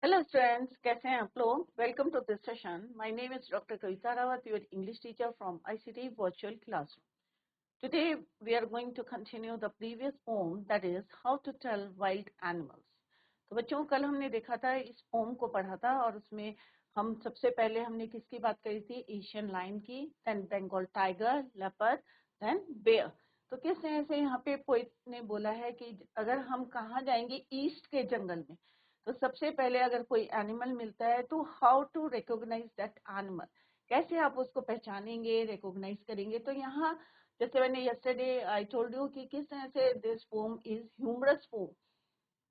Hello students, कैसे हैं आप लोग? Welcome to this session. My name is Dr. Kavita Rawat, your English teacher from ICT Virtual Classroom. Today we are going to continue the previous poem, that is How to Tell Wild Animals. तो बच्चों कल हमने देखा था, इस pome को पढ़ा था और उसमें हम सबसे पहले हमने किसकी बात करी थी? एशियन लायन की, then Bengal tiger, leopard, then bear. तो किस तरह से यहाँ पे पोइट ने बोला है कि अगर हम कहाँ जाएंगे ईस्ट के जंगल में, तो सबसे पहले अगर कोई एनिमल मिलता है तो how to recognise that animal, कैसे आप उसको पहचानेंगे, रिकॉग्नाइज करेंगे. तो यहाँ जैसे मैंने यस्टरडे आई टोल्ड यू कि किस तरह से this poem is humorous poem.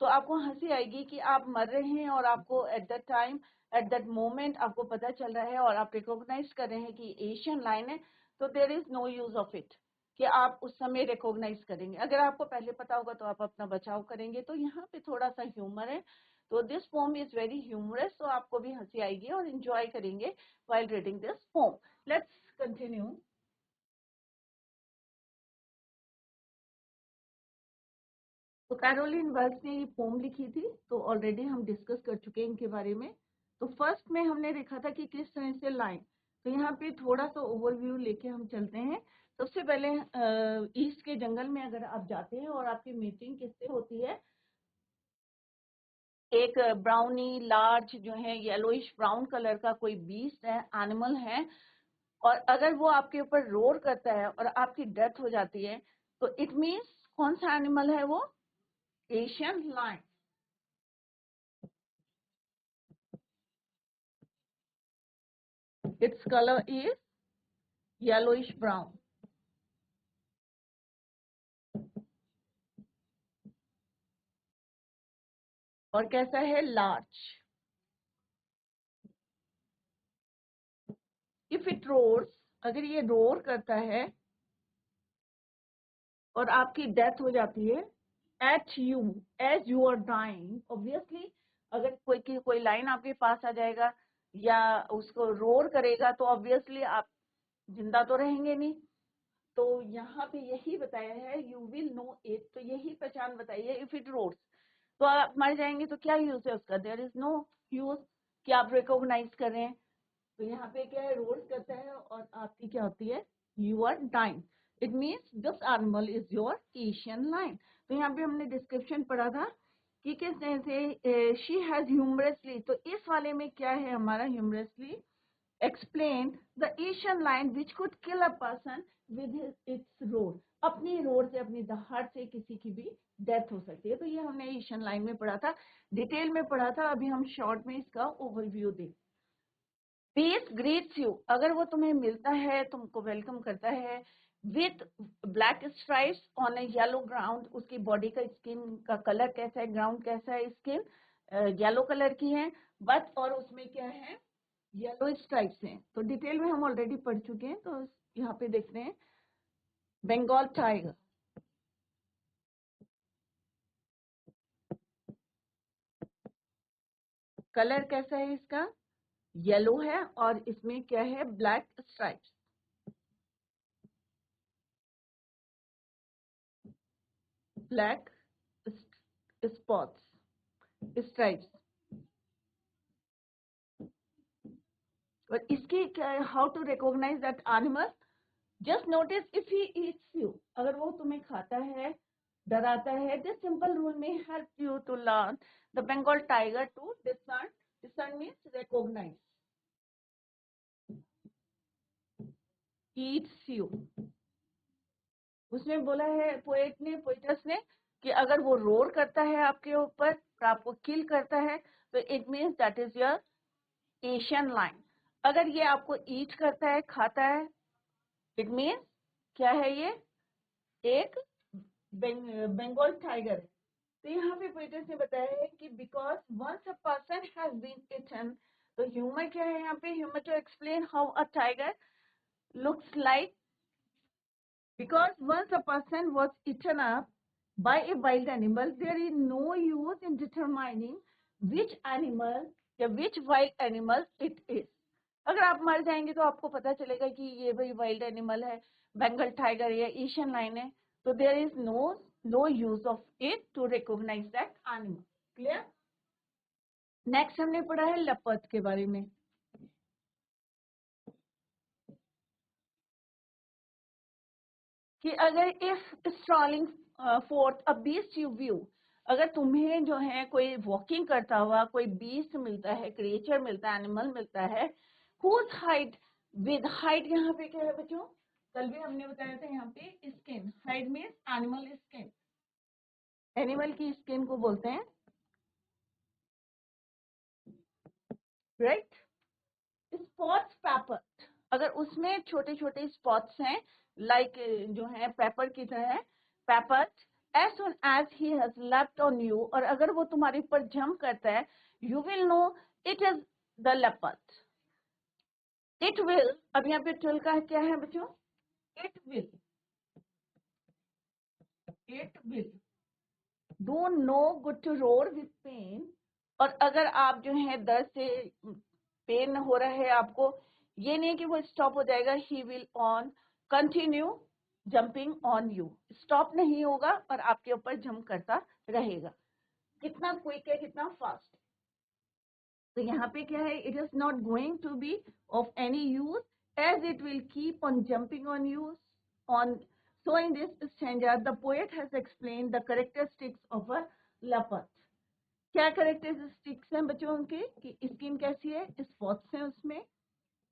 तो आपको हंसी आएगी कि आप मर रहे हैं और आपको at that time, at that moment आपको पता चल रहा है और आप रिकॉग्नाइज कर रहे हैं कि एशियन लाइन है. तो there is no use of it कि आप उस समय रिकॉग्नाइज करेंगे. अगर आपको पहले पता होगा तो आप अपना बचाव करेंगे. तो यहाँ पे थोड़ा सा ह्यूमर है. तो this poem is very humorous. तो आपको भी हंसी आएगी और एंजॉय करेंगे while reading this poem. Let's continue. तो कैरोलिन वेल्स ने ये पोम लिखी थी, तो ऑलरेडी हम डिस्कस कर चुके हैं इनके बारे में. तो फर्स्ट में हमने देखा था कि किस तरह से लाइन. तो यहाँ पे थोड़ा सा ओवरव्यू लेके हम चलते हैं. सबसे पहले ईस्ट के जंगल में अगर आप जाते हैं और आपकी मीटिंग किससे होती है, एक ब्राउनी लार्ज जो है येलोइश ब्राउन कलर का कोई बीस्ट है, एनिमल है, और अगर वो आपके ऊपर रोर करता है और आपकी डेथ हो जाती है, तो इट मीन्स कौन सा एनिमल है वो? Asian lion. Its color is yellowish brown. और कैसा है? लार्ज. इफ इट रोर्स, अगर ये रोर करता है और आपकी डेथ हो जाती है, at you as you are dying, obviously अगर कोई लाइन आपके पास आ जाएगा या उसको रोर करेगा तो ऑब्वियसली आप जिंदा तो रहेंगे नहीं. तो यहाँ पे यही बताया है, यू विल नो इट. तो यही पहचान बताइए. इफ इट रोर्स, तो आप मर जाएंगे. तो क्या यूज है उसका? देयर इज नो यूज कि आप रिकॉग्नाइज कर रहे हैं. तो यहाँ पे क्या है? रोर्स करता है और आपकी क्या होती है? You are dying. It means this animal is your Asian lion. तो यहाँ पे हमने डिस्क्रिप्शन पढ़ा था कि किस तरह से शी हैज ह्यूमरसली. तो इस वाले में क्या है हमारा? Humorously explained the Asian lion which could kill a person with its roar. अपनी रोर से, अपनी दहाड़ से किसी की भी डेथ हो सकती है. तो ये हमने एशियन लाइन में पढ़ा था, डिटेल में पढ़ा था. अभी हम शॉर्ट में इसका ओवरव्यू दें. पीस ग्रीट्स यू, अगर वो तुम्हें मिलता है, तुमको वेलकम करता है with black stripes on A yellow ground. उसकी बॉडी का स्किन का कलर कैसा है? ग्राउंड कैसा है? स्किन येलो कलर की है, बट और उसमें क्या है? येलो स्ट्राइप्स हैं. तो डिटेल में हम ऑलरेडी पढ़ चुके हैं. तो यहाँ पे देखते हैं बंगाल टाइगर. कलर कैसा है इसका? येलो है और इसमें क्या है? Black stripes. Black spots, stripes. और इसकी how to recognise that animal? Just notice if he eats you, अगर वो तुम्हें खाता है, डराता है, दिस सिंपल रूल में help you to learn the Bengal tiger to discern. Discern means recognise. Eats you, उसने बोला है पोएट ने, पोएटस ने, कि अगर वो रोर करता है आपके ऊपर, आपको किल करता है, तो it means that is your Asian line. अगर ये आपको ईट करता है, खाता है, इट मीन्स क्या है? ये एक बंगाल टाइगर है. तो यहाँ पे पोएटस ने बताया है कि because once a person has been eaten. तो ह्यूमर क्या है यहाँ पे? Humour to explain how a tiger looks like. Because once a person was eaten up by a wild animal, there is no use in determining which animal या which wild animal it is. अगर आप मर जाएंगे तो आपको पता चलेगा कि ये भाई वाइल्ड एनिमल है, बंगाल टाइगर या एशियन लाइन है. तो there is no use of it to recognise that animal. Clear? Next हमने पढ़ा है लेपर्ड के बारे में। कि अगर if strolling forth a beast you view, अगर तुम्हें जो है कोई वॉकिंग करता हुआ कोई बीस्ट मिलता है, क्रिएचर मिलता है, एनिमल मिलता है, हुज हाइट, विद हाइट यहाँ पे क्या है बच्चों, कल भी हमने बताया था यहाँ पे skin, height means animal skin, animal की स्किन को बोलते हैं, राइट। स्पॉट्स पेपर, अगर उसमें छोटे छोटे स्पॉट्स हैं लाइक जो है पेपर की तरह, paper as soon as he has leapt on you, और अगर वो तुम्हारे ऊपर जंप करता है, you will know it is the leopard. It will, अब यहाँ पे ट्रिल का क्या है बच्चों, it will do no good to roar with pain, और अगर आप जो है दर्द से पेन हो रहा है आपको, ये नहीं कि वो स्टॉप हो जाएगा, he will on continue jumping on you, stop नहीं होगा और आपके ऊपर जंप करता रहेगा। कितना क्विक है, कितना फास्ट। तो यहाँ पे क्या है, it is not going to be of any use as it will keep on jumping on use on. So in this stanza, the poet has explained the characteristics of a leopard. क्या characteristics हैं बच्चों उनके, कि skin कैसी है, spots हैं उसमें,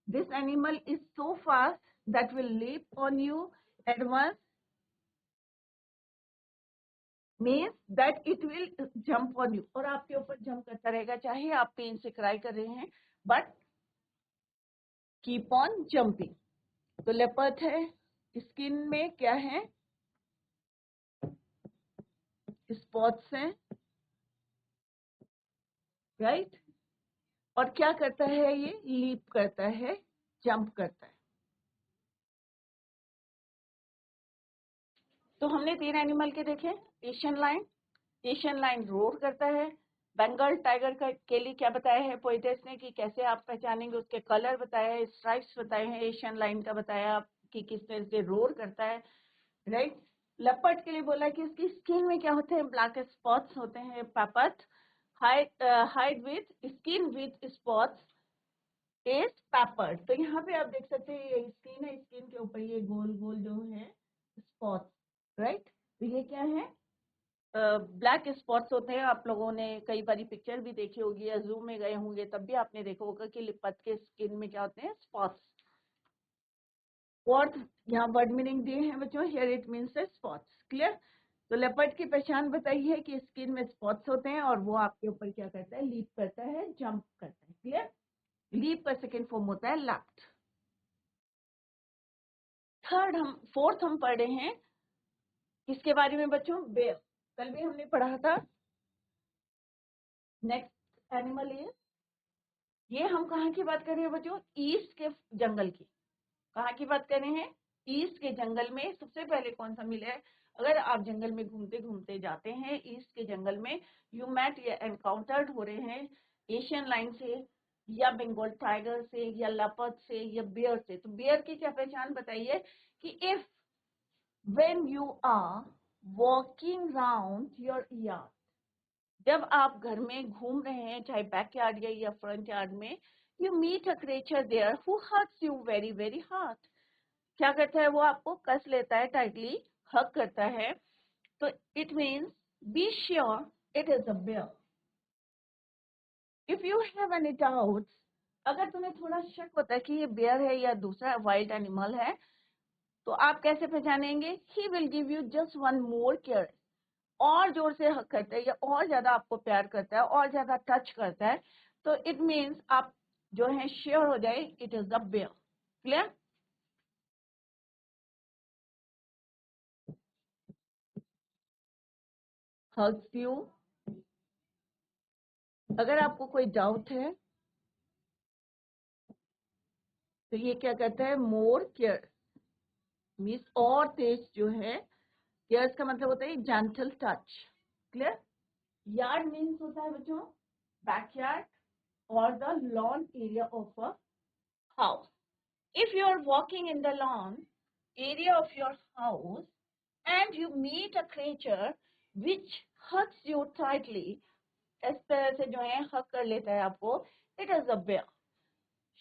this animal is so fast that will leap on you at once, means that it will jump on you, और आपके ऊपर जंप करता रहेगा, चाहे आप पेन से क्राई कर रहे हैं, बट कीप ऑन जंपिंग। तो लेपर्ड है, स्किन में क्या है, स्पॉट्स हैं, राइट, और क्या करता है, ये लीप करता है, जंप करता है। तो हमने 3 एनिमल के देखे, एशियन लाइन रोर करता है, बंगाल टाइगर का के लिए क्या बताया है पोएटेस ने कि कैसे आप पहचानेंगे, उसके कलर बताया है, स्ट्राइप्स बताए हैं, एशियन लाइन का बताया कि किस तरह से रोर करता है, राइट। लेपर्ड के लिए बोला कि उसकी स्किन में क्या होते हैं, ब्लैक स्पॉट्स होते हैं, peppered, hide with skin with spots is peppered. तो यहाँ पे आप देख सकते हैं ये स्किन है, स्किन के ऊपर ये गोल गोल जो है स्पॉट्स, राइट। तो ये क्या है, ब्लैक स्पॉट्स होते हैं। आप लोगों ने कई बारी पिक्चर भी देखी होगी या जू में गए होंगे तब भी आपने देखा होगा कि लिपत के स्किन में क्या होते हैं, स्पॉट्स। फोर्थ यहाँ वर्ड मीनिंग दिए हैं बच्चों, here it means spots, clear. तो लेपर्ड की पहचान बताई है कि स्किन में स्पॉट्स होते हैं और वो आपके ऊपर क्या करता है, लीप करता है, जंप करता है, क्लियर। लीप का सेकेंड फॉर्म होता है लैप्ट। फोर्थ हम पढ़ रहे हैं किसके बारे में बच्चों, बेयर। कल भी हमने पढ़ा था। नेक्स्ट एनिमल इज, ये हम कहाँ की बात कर रहे हैं बच्चों, ईस्ट के जंगल की। कहाँ की बात कर रहे हैं, ईस्ट के जंगल में सबसे पहले कौन सा मिला है। अगर आप जंगल में घूमते घूमते जाते हैं ईस्ट के जंगल में, यू मैट या एनकाउंटर्ड हो रहे हैं एशियन लाइन से या बंगाल टाइगर से या लेपर्ड से या बियर से। तो बियर की क्या पहचान बताइए कि if when you are walking round your yard, जब आप घर में घूम रहे हैं चाहे बैक यार्ड या फ्रंट यार्ड में, you meet a creature there who hurts you very very hard. क्या करता है वो, आपको कस लेता है, टाइटली हग करता है। तो it means be sure it is a bear. If you have any doubts, अगर तुम्हें थोड़ा शक होता है कि ये बेयर है या दूसरा वाइल्ड एनिमल है, तो आप कैसे पहचानेंगे, he will give you just one more care, और जोर से हक करता है या और ज्यादा आपको प्यार करता है और ज्यादा टच करता है, तो इट मीन्स आप जो है श्योर हो जाए it is the bear, clear. Hugs you, अगर आपको कोई डाउट है तो ये क्या कहता है, मोर केयर मीन्स और तेज जो है, केयर्स का मतलब होता है gentle touch, clear. Yard means होता है बच्चों backyard or the lawn area of a house. If you are walking in the lawn area of your house and you meet a creature which hugs you tightly इस तरह से जो है हक कर लेता है आपको, it is a bear.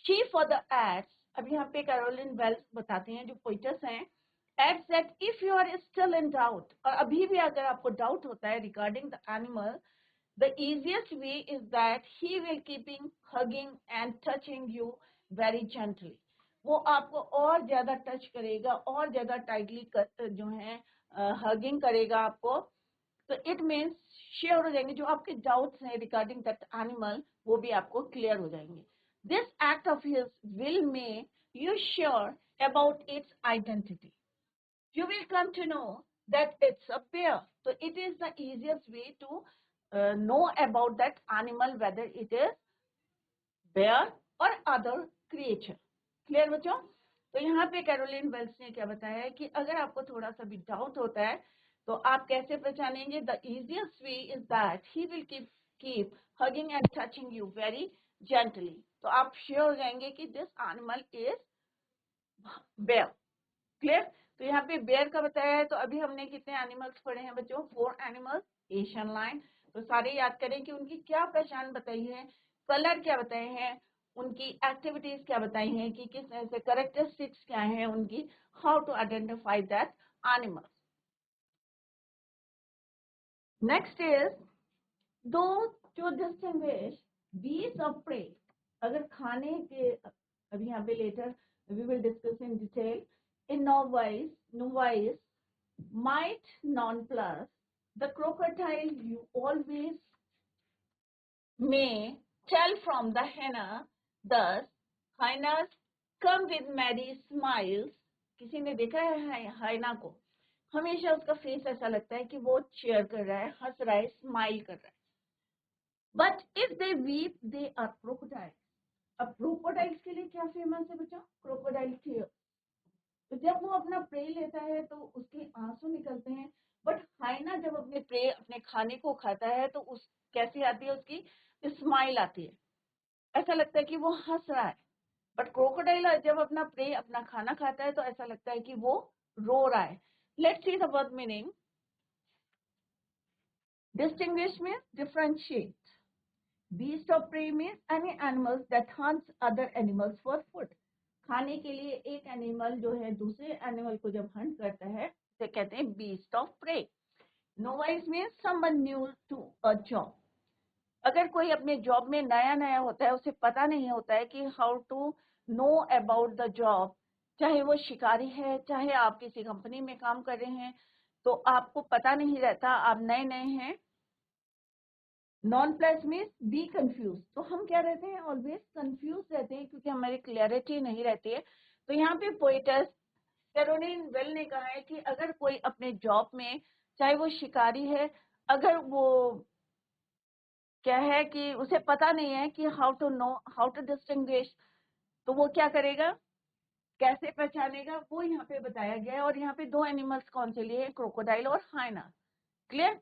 She further adds, अब यहाँ पे कैरोलिन वेल्स बताती हैं जो पोइटस हैं, adds that if you are still in doubt, और अभी भी अगर आपको डाउट होता है regarding the animal, the easiest way is that he will keeping hugging and touching you very gently. वो आपको और ज्यादा टच करेगा और ज्यादा टाइटली जो है हगिंग करेगा आपको। तो इट मीन्स श्योर हो जाएंगे जो आपके डाउट्स हैं रिगार्डिंग दैट एनिमल, वो भी आपको क्लियर हो जाएंगे। This act of his will make you sure about it's identity. You will come to know that it's a bear. So it is the easiest way to know about that animal, whether it is bear or other creature. Clear बच्चों? तो यहाँ पे Caroline Wales ने क्या बताया है कि अगर आपको थोड़ा सा भी डाउट होता है तो आप कैसे पहचानेंगे? The easiest way is that he will keep hugging and touching you very gently. तो आप श्योर हो जाएंगे कि this animal is bear. Clear? तो यहाँ पे बेयर का बताया है। तो अभी हमने कितने एनिमल्स पढ़े हैं बच्चों? 4 एनिमल्स। एशियन लायन, तो सारे याद करें कि उनकी क्या पहचान बताई है, कलर क्या बताए हैं, उनकी एक्टिविटीज क्या बताई हैं, कि किस तरह से कैरेक्टरिस्टिक्स क्या है उनकी, how to identify that animal. Next is दो जो डिस्टिंग्विश बीस्ट ऑफ प्रे। अगर खाने के, अभी यहाँ पे later we will discuss in detail. In novice might nonplus the crocodile, you always may tell from the hyena. Thus hyenas come with merry smiles. किसी ने देखा है हाइना को? हमेशा उसका फेस ऐसा लगता है कि वो चीयर कर रहा है, हंस रहा है, स्माइल कर रहा है। But if they weep they are crocodile. अब क्रोकोडाइल्स के लिए क्या फेमस है बच्चों? Crocodile tear. तो जब वो अपना प्रे लेता है तो उसके आंसू निकलते हैं। बट हाइना जब अपने प्रे, अपने खाने को खाता है तो उस कैसी आती है? उसकी स्माइल आती है, ऐसा लगता है कि वो हंस रहा है। बट क्रोकोडाइल जब अपना प्रे, अपना खाना खाता है तो ऐसा लगता है कि वो रो रहा है। Let's see the word meaning. Distinguish means differentiate, beast of prey means any animals that hunts other animals for food. खाने के लिए एक एनिमल जो है दूसरे एनिमल को जब हंट करता है तो कहते हैं beast of prey. Novice means someone new to a job. अगर कोई अपने जॉब में नया नया होता है, उसे पता नहीं होता है कि how to know about the job, चाहे वो शिकारी है, चाहे आप किसी कंपनी में काम कर रहे हैं, तो आपको पता नहीं रहता, आप नए नए हैं। Non plus means be confuse. तो हम क्या रहते हैं? ऑलवेज कंफ्यूज रहते हैं क्योंकि हमारी क्लैरिटी नहीं रहती है। तो यहाँ पे पोइटस कैरोलिन वेल ने कहा है कि अगर कोई अपने जॉब में, चाहे वो शिकारी है, अगर वो क्या है कि उसे पता नहीं है कि how to know, how to distinguish, तो वो क्या करेगा, कैसे पहचानेगा, वो यहाँ पे बताया गया है। और यहाँ पे दो एनिमल्स कौन से लिए? क्रोकोडाइल और हाइना। क्लियर?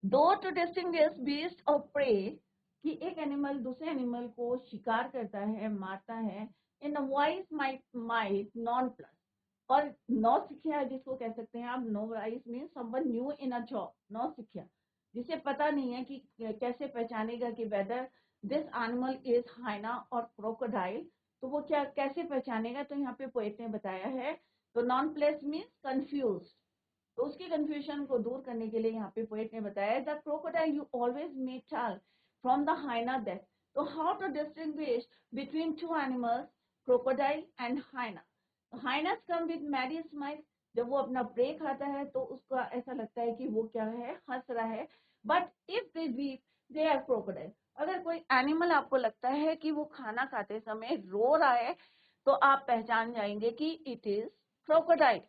दो to distinguish beast of prey, कि एक एनिमल दूसरे एनिमल को शिकार करता है, मारता है। In voice might non plus, और नौसिखिया जिसको कह सकते हैं आप, novice mean someone new in a job. नौसिखिया जिसे पता नहीं है कि कैसे पहचानेगा कि whether this animal is hyena और क्रोकोडाइल, तो वो क्या कैसे पहचानेगा? तो यहाँ पे पोएट ने बताया है। तो नॉन प्लस मीन्स कंफ्यूज, तो उसकी कंफ्यूजन को दूर करने के लिए यहाँ पे पोएट ने बताया the crocodile you always may tell from the hyena that. तो how to distinguish between two animals, crocodile and hyena. Hyenas come with merry smile, जब वो अपना प्रे खाता है तो उसका ऐसा लगता है कि वो क्या है? हंस रहा है। But if they weep they are crocodile. अगर कोई एनिमल आपको लगता है कि वो खाना खाते समय रो रहा है तो आप पहचान जाएंगे कि इट इज क्रोकोडाइल।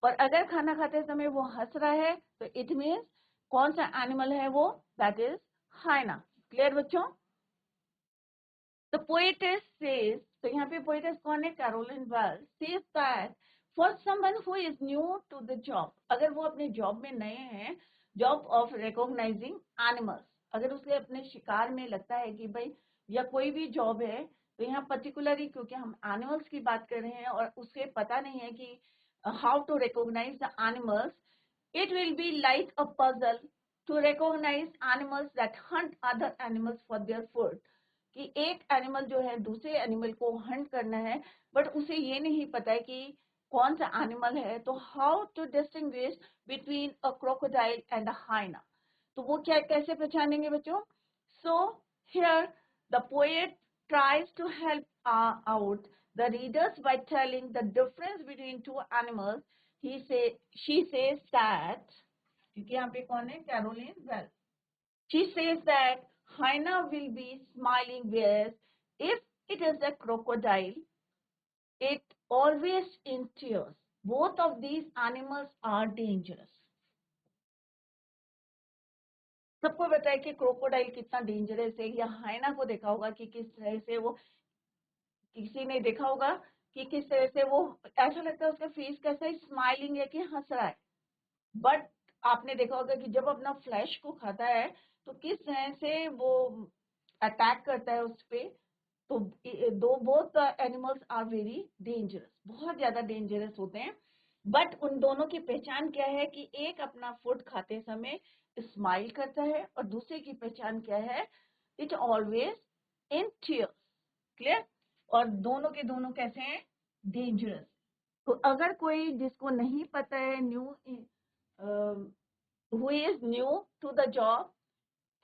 और अगर खाना खाते समय वो हंस रहा है तो इट मीन्स कौन सा एनिमल है वो? That is hyena. क्लियर बच्चों? The poetess says, तो यहाँ पे poetess कौन है? Caroline Wells says that for someone who is new to the job, अगर वो अपने जॉब में नए हैं, जॉब ऑफ रिकॉग्नाइजिंग एनिमल्स, अगर उसे अपने शिकार में लगता है कि भाई, या कोई भी जॉब है, तो यहाँ पर्टिकुलरली क्योंकि हम एनिमल्स की बात कर रहे हैं और उसे पता नहीं है कि how to recognise the animals, it will be like a puzzle to recognize animals that hunt other animals for their food. कि एक एनिमल जो है दूसरे एनिमल को हंट करना है, बट उसे ये नहीं पता है कि कौन सा एनिमल है, तो how to distinguish between a crocodile and a hyena, तो वो क्या कैसे पहचानेंगे बच्चों? So here the poet tries to help out the readers by telling the difference between two animals. She says that, क्योंकि यहाँ पे कौन है? Caroline Wells. She says that hyena will be smiling, whereas if it is a crocodile, it always in tears. Both of these animals are dangerous. सबको पता है कि crocodile कितना डेंजरस है, या हाइना को देखा होगा कि किस तरह से वो, किसी ने देखा होगा कि किस तरह से वो, ऐसा लगता है उसका फेस कैसा है, स्माइलिंग है कि हंस रहा है. बट आपने देखा होगा कि जब अपना फ्लैश को खाता है तो किस तरह से वो अटैक करता है उस पे. तो both animals are very dangerous, बहुत ज्यादा डेंजरस होते हैं. बट उन दोनों की पहचान क्या है कि एक अपना फूड खाते समय स्माइल करता है और दूसरे की पहचान क्या है? It always in tears. Clear? और दोनों के दोनों कैसे हैं? डेंजरस. तो अगर कोई जिसको नहीं पता है, who is new to the job,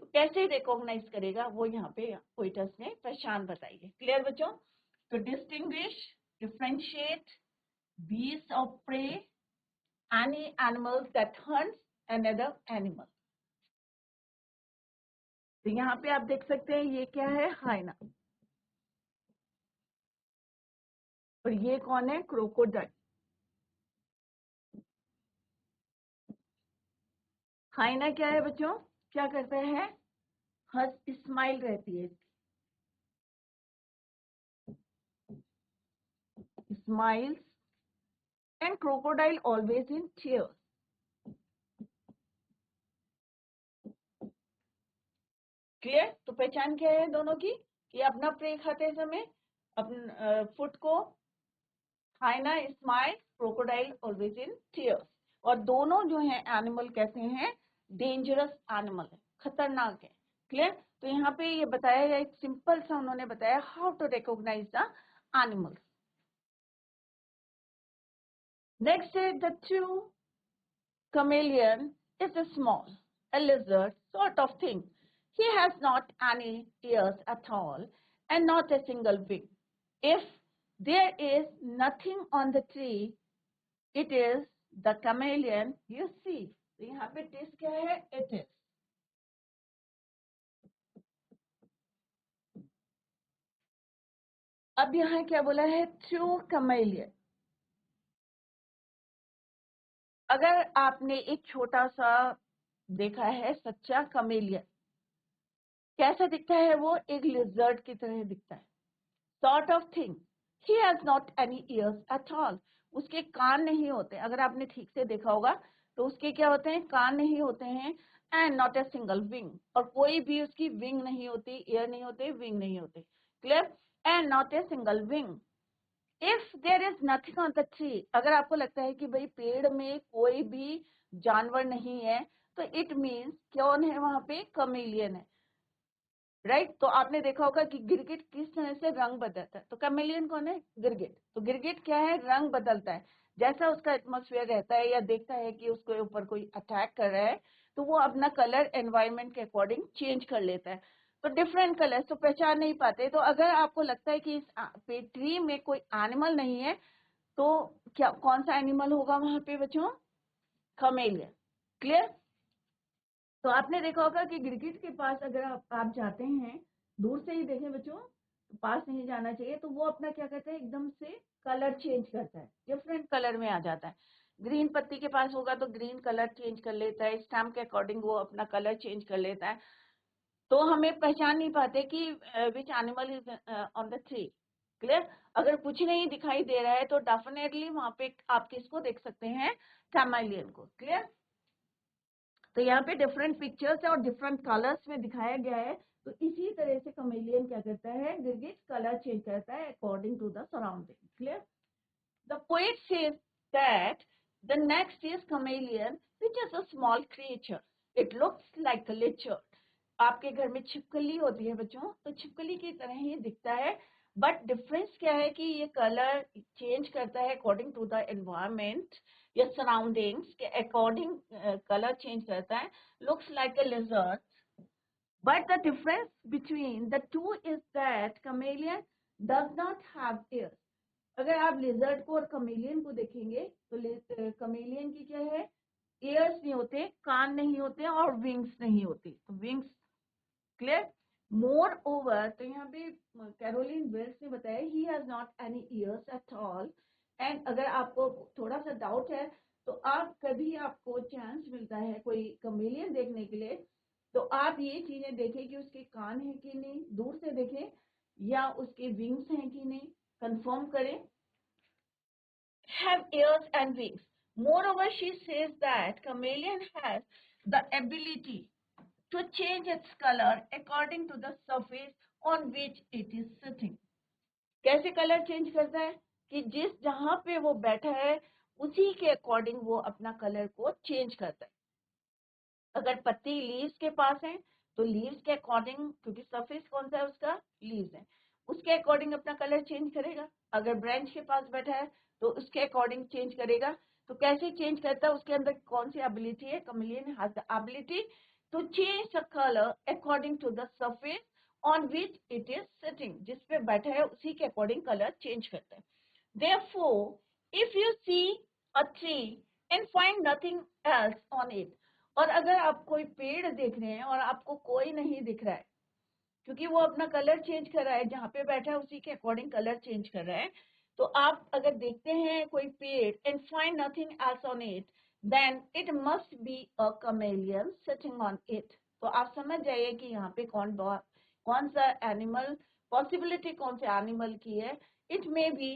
तो कैसे रिकॉग्नाइज करेगा? वो यहाँ पे पोइटस ने पहचान बताई है. क्लियर बच्चों? तो distinguish, differentiate beasts of prey, any animals that hunts another animal. तो यहाँ पे आप देख सकते हैं ये क्या है? हाइना. और ये कौन है? क्रोकोडाइल. हाइना क्या है बच्चों? क्या करता है? हंस, स्माइल रहती है, smiles. And crocodile always in tears. Clear? तो पहचान क्या है दोनों की? कि अपना प्रे खाते समय अपना फुट को, hyena smile, crocodile always in tears. और दोनों जो है एनिमल कैसे हैं? डेंजरस एनिमल है, खतरनाक है. क्लियर? तो यहाँ पे ये बताया गया, एक सिंपल सा उन्होंने बताया how to recognise the animals. Next है the true chameleon is a small, a lizard sort of thing. He has not any ears at all and not a single wing. If there is nothing on the tree, it is the chameleon you see. तो यहाँ पे test क्या है? It is. अब यहाँ क्या बोला है? True chameleon. अगर आपने एक छोटा सा देखा है सच्चा कमेलियन, कैसा दिखता है वो? एक लिजर्ड की तरह दिखता है. Sort of thing. He has not any years at all. उसके कान नहीं होते. अगर आपने ठीक से देखा होगा तो उसके क्या होते हैं? कान नहीं होते हैं. And not a single wing. और कोई भी उसकी विंग नहीं होती, ईयर नहीं होते, विंग नहीं होते. Clear? And not a single wing. If there is nothing on the tree, अगर आपको लगता है कि भाई पेड़ में कोई भी जानवर नहीं है, तो इट मीन्स कौन है वहां पे? कमेलियन है. राइट? तो आपने देखा होगा कि गिरगिट किस तरह से रंग बदलता है. तो कैमेलियन कौन है? गिरगिट. तो गिरगिट क्या है? रंग बदलता है. जैसा उसका एटमॉस्फेयर रहता है या देखता है कि उसके ऊपर कोई अटैक कर रहा है, तो वो अपना कलर एनवायरनमेंट के अकॉर्डिंग चेंज कर लेता है. तो डिफरेंट कलर्स तो पहचान नहीं पाते. तो अगर आपको लगता है कि इस ट्री में कोई एनिमल नहीं है, तो क्या कौन सा एनिमल होगा वहां पे बच्चों? कैमेलियन. क्लियर? तो आपने देखा होगा कि गिरगिट के पास अगर आप जाते हैं, दूर से ही देखें बच्चों, तो पास नहीं जाना चाहिए, तो वो अपना क्या करता है? एकदम से कलर चेंज करता है, डिफरेंट कलर में आ जाता है. ग्रीन पत्ती के पास होगा तो ग्रीन कलर चेंज कर लेता है, स्टैम्प के अकॉर्डिंग वो अपना कलर चेंज कर लेता है. तो हमें पहचान नहीं पाते कि which animal is on the tree. Clear? अगर कुछ नहीं दिखाई दे रहा है तो डेफिनेटली वहां पे आप किसको देख सकते हैं? कैमेलियन को. क्लियर? तो यहाँ पे डिफरेंट पिक्चर्स है और डिफरेंट कलर्स में दिखाया गया है. तो इसी तरह से कमेलियन क्या करता है? गिरगिट कलर चेंज करता है according to the surrounding. Clear? The poet says that the next is chameleon, which is a small creature. It looks like a lecher. आपके घर में छिपकली होती है बच्चों, तो छिपकली की तरह ही दिखता है, बट डिफरेंस क्या है कि ये कलर चेंज करता है अकॉर्डिंग टू द एनवायरमेंट या सराउंडिंग्स के अकॉर्डिंग कलर चेंज करता है, looks like a लेजर्ड। But the difference between the two is that chameleon does not have ears. अगर आप lizard को और chameleon को देखेंगे तो chameleon की क्या है, ears नहीं होते, कान नहीं होते और wings नहीं होती, तो wings clear. Moreover, तो यहाँ पे कैरोलिन वेल्स ने बताया he has not any ears at all. And अगर आपको थोड़ा सा डाउट है तो आप कभी आपको चांस मिलता है कोई chameleon देखने के लिए, तो आप ये चीजें देखें कि उसके कान है कि नहीं, दूर से देखें, या उसके विंग्स हैं कि नहीं, कंफर्म करें. Have ears and wings. Moreover, she says that chameleon has the ability to change its color according to the surface on which it is sitting. कैसे कलर चेंज करता है कि जिस जहां पे वो बैठा है उसी के अकॉर्डिंग वो अपना कलर को चेंज करता है. अगर पत्ती लीव्स के पास है तो लीव्स के अकॉर्डिंग, क्योंकि सरफेस कौन सा है उसका, लीव्स है, उसके अकॉर्डिंग अपना कलर चेंज करेगा. अगर ब्रांच के पास बैठा है तो उसके अकॉर्डिंग चेंज करेगा. तो कैसे चेंज करता है, उसके अंदर कौन सी एबिलिटी है, chameleon has the ability to change the color according to the surface on which it is sitting. जिस पे बैठा है उसी के अकॉर्डिंग कलर चेंज करता है. Therefore, if you see a tree and find nothing else on it, और अगर आप कोई पेड़ देख रहे हैं और आपको कोई नहीं दिख रहा है, क्योंकि वो अपना कलर चेंज कर रहा है, जहां पे बैठा है उसी के अकॉर्डिंग कलर चेंज कर रहा है, तो आप अगर देखते हैं कोई पेड़ and find nothing else on it, then it must be a chameleon sitting on it. तो आप समझ जाइए कि यहाँ पे कौन सा एनिमल, पॉसिबिलिटी कौन से एनिमल की है. इट मे बी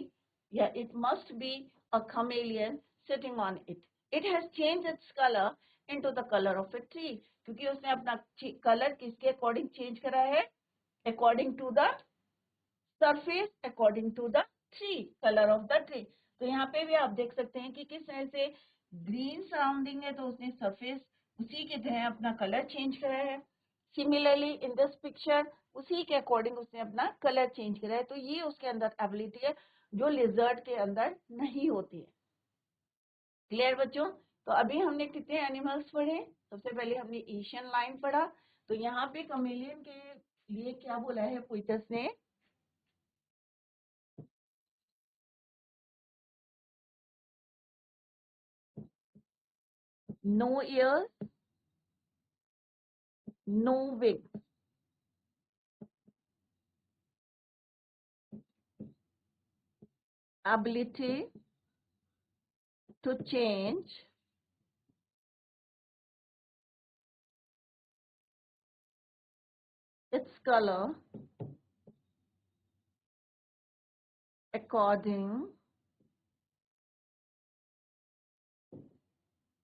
या it must be a chameleon sitting on it. It has change its colour into the color of a tree, क्योंकि उसने अपना कलर किसके अकॉर्डिंग चेंज करा है, according to the surface, according to the tree, color of the tree. तो यहाँ पे भी आप देख सकते हैं कि किस तरह से ग्रीन सराउंडिंग है तो उसने सरफेस उसी के तरह अपना कलर चेंज करा है. सिमिलरली इन दिस पिक्चर उसी के अकॉर्डिंग उसने अपना कलर चेंज करा है. तो ये उसके अंदर एबिलिटी है जो लिजर्ड के अंदर नहीं होती है. क्लियर बच्चों. तो अभी हमने कितने एनिमल्स पढ़े, सबसे पहले हमने एशियन लाइन पढ़ा. तो यहाँ पे chameleon के लिए क्या बोला है पोइटस ने, no ears, no wings, ability to change its color according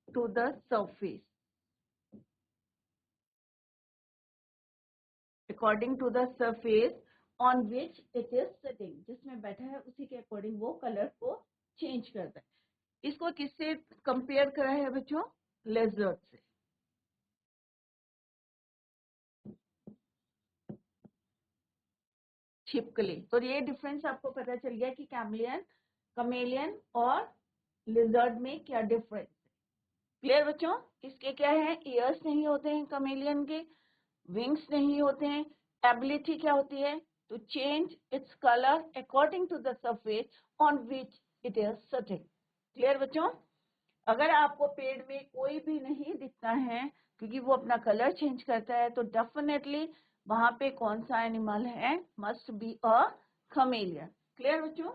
to the surface, according to the surface on which it is sitting. जिसमें बैठा है उसी के अकॉर्डिंग वो कलर को चेंज करता है. इसको किससे कंपेयर करा है बच्चों, लेजर्ड से. छिपकली. तो ये डिफरेंस आपको पता चल गया कि chameleon और लिजर्ड में क्या डिफरेंस है. क्लियर बच्चों. इसके क्या है, ईयर्स नहीं होते हैं chameleon के, विंग्स नहीं होते हैं. एबिलिटी क्या होती है, to change its colour according to the surface on which it is sitting. Clear बच्चों. अगर आपको पेड़ में कोई भी नहीं दिखता है क्योंकि वो अपना कलर चेंज करता है, तो डेफिनेटली वहां पे कौन सा एनिमल है, must be a chameleon. Clear बच्चों.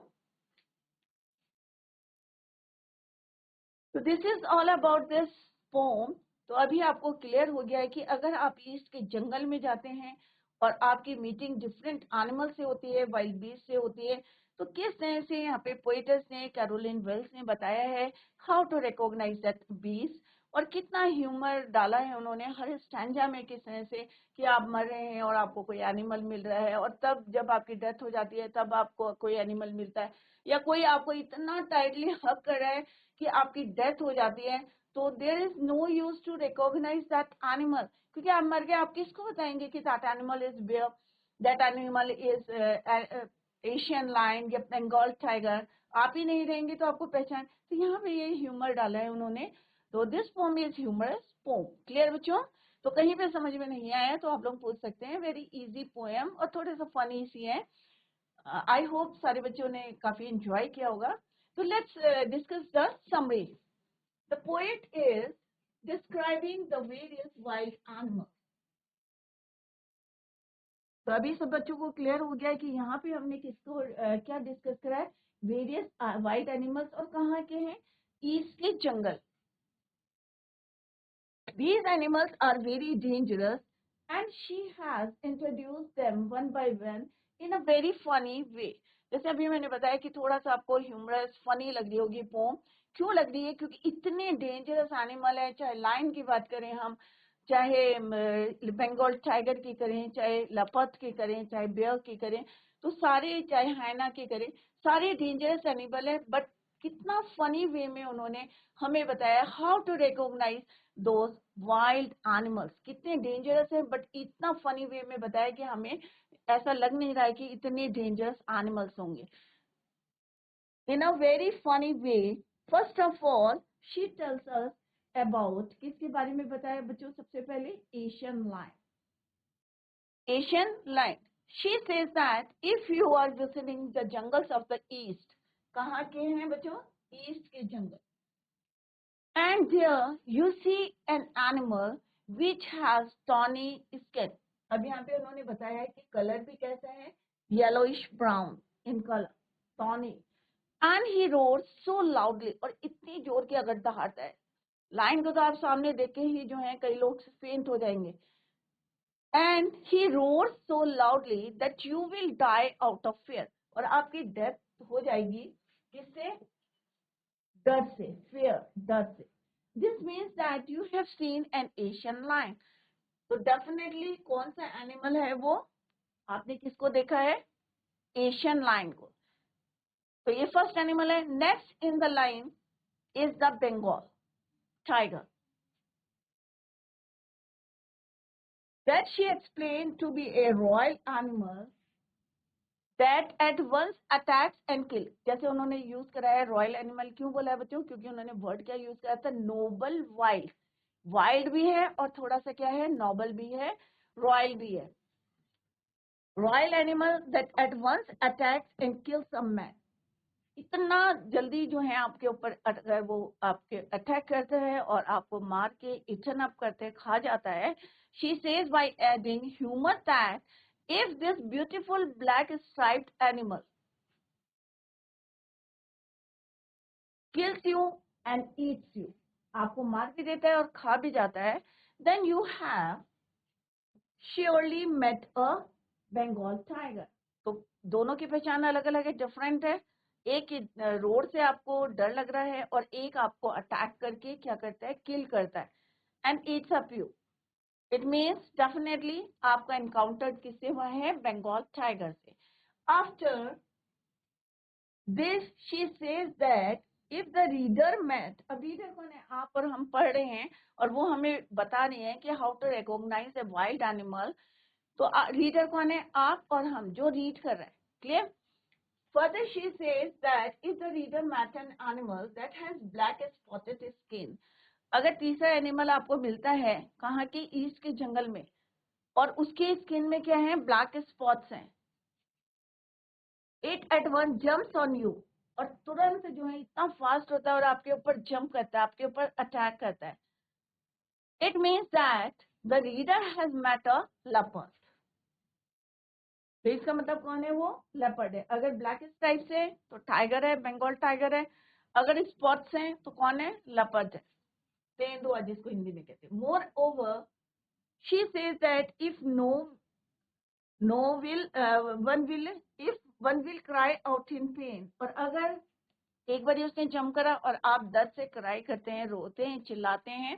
तो this is all about this pome. तो अभी आपको क्लियर हो गया है कि अगर आप ईस्ट के जंगल में जाते हैं और आपकी मीटिंग डिफरेंट एनिमल से होती है, वाइल्ड बीस्ट से होती है, तो किस तरह से यहाँ पे पोइटस ने, कैरोलिन वेल्स ने बताया है how to recognise that beast, और कितना ह्यूमर डाला है उन्होंने हर स्टैंजा में, किस तरह से कि आप मर रहे हैं और आपको कोई एनिमल मिल रहा है, और तब जब आपकी डेथ हो जाती है तब आपको कोई एनिमल मिलता है, या कोई आपको इतना टाइटली हग कर रहा है कि आपकी डेथ हो जाती है, तो there is no use to recognise that animal, क्योंकि आप मर गए, आप किसको बताएंगे कि that animal is bear, that animal is Asian lion या बंगाल टाइगर, आप ही नहीं रहेंगे तो आपको पहचान। तो यहाँ पे ये ह्यूमर डाला है उन्होंने, तो this poem is humorous poem. Clear बच्चों? तो कहीं पे समझ में नहीं आया तो आप लोग पूछ सकते हैं, वेरी इजी पोएम और थोड़े सा फनी सी है। आई होप सारे बच्चों ने काफी एंजॉय किया होगा। तो let's discuss the summary. The poet is describing the various wild animals. तो अभी सब बच्चों को क्लियर हो गया है कि यहाँ पे हमने किसको क्या डिस्कस करा है, वेरियस वाइल्ड एनिमल्स, और कहाँ के हैं, ईस्ट के जंगल। These animals are very dangerous and she has introduced them one by one in a very funny way. जैसे अभी मैंने बताया कि थोड़ा सा आपको ह्यूमरस फनी लग रही होगी पोम। क्यों लग रही है? क्योंकि इतने डेंजरस एनिमल है, चाहे लायन की बात करें हम, चाहे बंगाल टाइगर की करें, चाहे लपत की करें, चाहे बेयर की करें, तो सारे, चाहे हाइना की करें, सारे डेंजरस एनिमल है। बट कितना फनी वे में उन्होंने हमें बताया how to recognise those wild animals, कितने डेंजरस है, बट इतना फनी वे में बताया कि हमें ऐसा लग नहीं रहा है कि इतने डेंजरस एनिमल्स होंगे। In a very funny way, first of all she tells us about, किसके बारे में बताया बच्चों? सबसे पहले Asian lion. Asian lion, she says that if you are visiting the jungles of the east, कहाँ के हैं बच्चों? ईस्ट के जंगल। And there you see an animal which has tawny skin. अब यहाँ पे उन्होंने बताया है कि कलर भी कैसा है, yellowish brown in color, tawny. And he roars so loudly, और इतनी जोर की अगर दहाड़ता है, लाइन को तो आप सामने देख के ही जो है कई लोग फेंट हो जाएंगे। And he roars so loudly that you will die out of fear, और आपकी डेथ हो जाएगी किससे? डर से, fear, डर से। This means that you have seen an Asian lion. तो डेफिनेटली कौन सा एनिमल है वो? आपने किसको देखा है? एशियन लायन को। तो ये फर्स्ट एनिमल है। Next in the line is the Bengal tiger, that she explained to be a royal animal that at once attacks and kill. जैसे उन्होंने यूज कराया रॉयल एनिमल, क्यों बोला है बच्चों? क्योंकि उन्होंने वर्ड क्या यूज करा था? Nobel wild. वाइल्ड भी है और थोड़ा सा क्या है, नोबल भी है, रॉयल भी है। Royal animal that at once attacks and kills a man, इतना जल्दी जो है आपके ऊपर वो आपके अटैक करते हैं और आपको मार के इटन अप करते, खा जाता है। She says by adding humour that if this beautiful black striped animal kills you and eats you, आपको मार भी देता है और खा भी जाता है, then you have surely met a Bengal tiger. तो दोनों की पहचान अलग अलग है, डिफरेंट है। एक रोड से आपको डर लग रहा है और एक आपको अटैक करके क्या करता है? किल करता है, and eats up you. It means definitely आपका एनकाउंटर किससे हुआ है? बंगाल टाइगर से। After this she says that if the reader met, अब रीडर कौन है? आप और हम पढ़ रहे हैं और वो हमें बता रही हैं कि how to recognise a wild animal. तो रीडर कौन है? आप और हम जो रीड कर रहे हैं। Clear? Further, she says that if the reader met an animal that has black spotted skin, अगर तीसरा एनिमल आपको मिलता है कहाँ के? ईस्ट के जंगल में, और उसके स्किन में क्या है? ब्लैक स्पॉट्स हैं। It at one jumps on you, और तुरंत जो है इतना फास्ट होता है और आपके ऊपर जंप करता है, आपके ऊपर अटैक करता है। It means that the reader has met a leopard. तो इसका मतलब कौन है? वो लेपर्ड है। अगर ब्लैक स्ट्राइप से तो टाइगर है, बंगाल टाइगर है। अगर स्पॉट्स हैं तो कौन है? लेपर्ड है, तेंदुआ जिसको हिंदी में कहते हैं। More over she says that if one will cry out in pen, और अगर एक बार उसने जम करा और आप दर्द से क्राई करते हैं, रोते हैं, चिल्लाते हैं,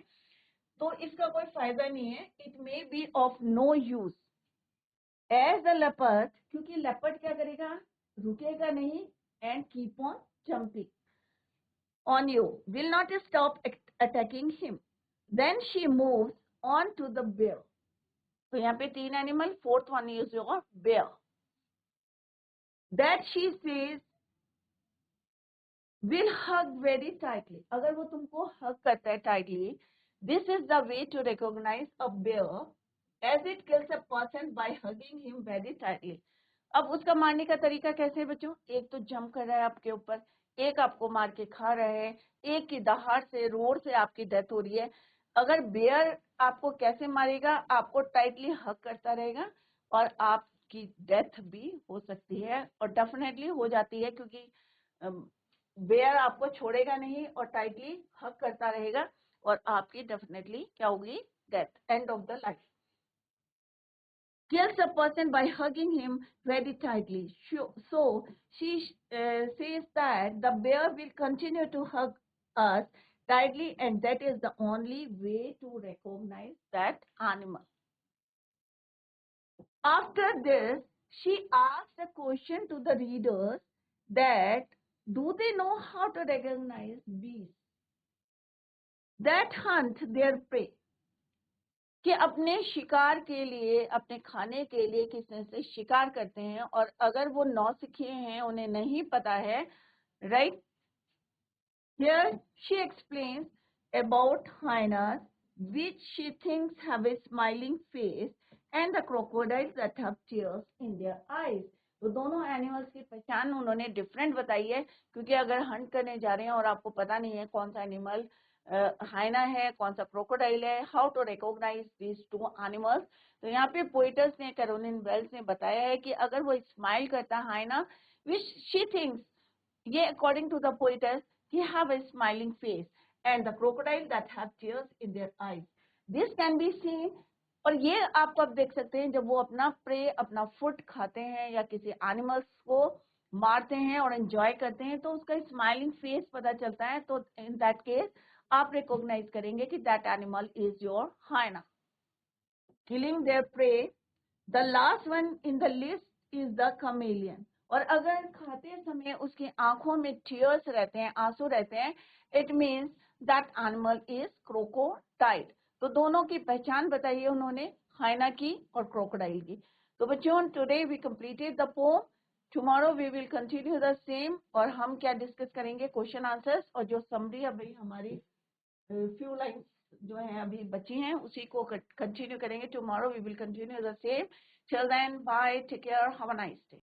तो इसका कोई फायदा नहीं है। It may be of no use as the leopard, क्योंकि लेपर्ड क्या करेगा? रुकेगा नहीं, and keep on jumping on you, will not stop attacking him. Then she moves on to the bear. तो यहाँ पे 3 animal, fourth one is your bear. That she says will hug very tightly. अगर वो तुमको hug करता है tightly, this is the way to recognize a bear as it kills a person by hugging him very tightly. अब उसका मारने का तरीका कैसे है बच्चों? एक तो जंप कर रहा है आपके ऊपर, एक आपको मार के खा रहा है, एक की दहाड़ से, रोर से आपकी डेथ हो रही है. अगर बेयर आपको कैसे मारेगा? आपको टाइटली हग करता रहेगा और आपकी डेथ भी हो सकती है, और डेफिनेटली हो जाती है, क्योंकि बेयर आपको छोड़ेगा नहीं और टाइटली हग करता रहेगा, और आपकी डेफिनेटली क्या होगी? Death, end of the life. Kills a person by hugging him very tightly. So she says that the bear will continue to hug us tightly, and that is the only way to recognize that animal. After this, she asked a question to the readers that do they know how to recognize beasts that hunt their prey? कि अपने शिकार के लिए, अपने खाने के लिए किस तरह से शिकार करते हैं, और अगर वो नौसिखिए हैं, उन्हें नहीं पता है, right. Here she explains about hyenas which she thinks have a smiling face and the crocodiles that have tears in their eyes. तो दोनों एनिमल्स की पहचान उन्होंने डिफरेंट बताई है, क्योंकि अगर हंट करने जा रहे हैं और आपको पता नहीं है कौन सा एनिमल हाइना है, कौन सा क्रोकोडाइल है, how to recognise these two animals. तो यहाँ पे पोइटर्स ने, कैरोलिन वेल्स ने बताया है कि अगर वो स्माइल करता है हाइना, विच शी थिंक्स, ये according to the poetess, he have a smiling face, and the crocodile that have tears in their eyes. This can be seen. और ये आप कब देख सकते हैं? जब वो अपना प्रे, अपना फूड खाते हैं या किसी एनिमल्स को मारते हैं और एंजॉय करते हैं, तो उसका स्माइलिंग फेस पता चलता है. तो इन दैट केस आप रिकॉग्नाइज करेंगे कि that animal is your hyena. Killing their prey. The last one in the list is the chameleon. और अगर खाते समय उसकी आंखों में टीयर्स रहते हैं, आंसू रहते हैं, it means that animal is crocodile. तो दोनों की पहचान बताइए उन्होंने, हाइना की और क्रोकोडाइल की. तो बच्चों, today we completed the poem. Tomorrow we will continue the same. और हम क्या डिस्कस करेंगे? क्वेश्चन आंसर्स, और जो समरी अभी हमारी फ्यू लाइन्स जो है अभी बची हैं, उसी को कंटिन्यू करेंगे. Tomorrow we will continue the same. Till then, bye, take care, have a nice day.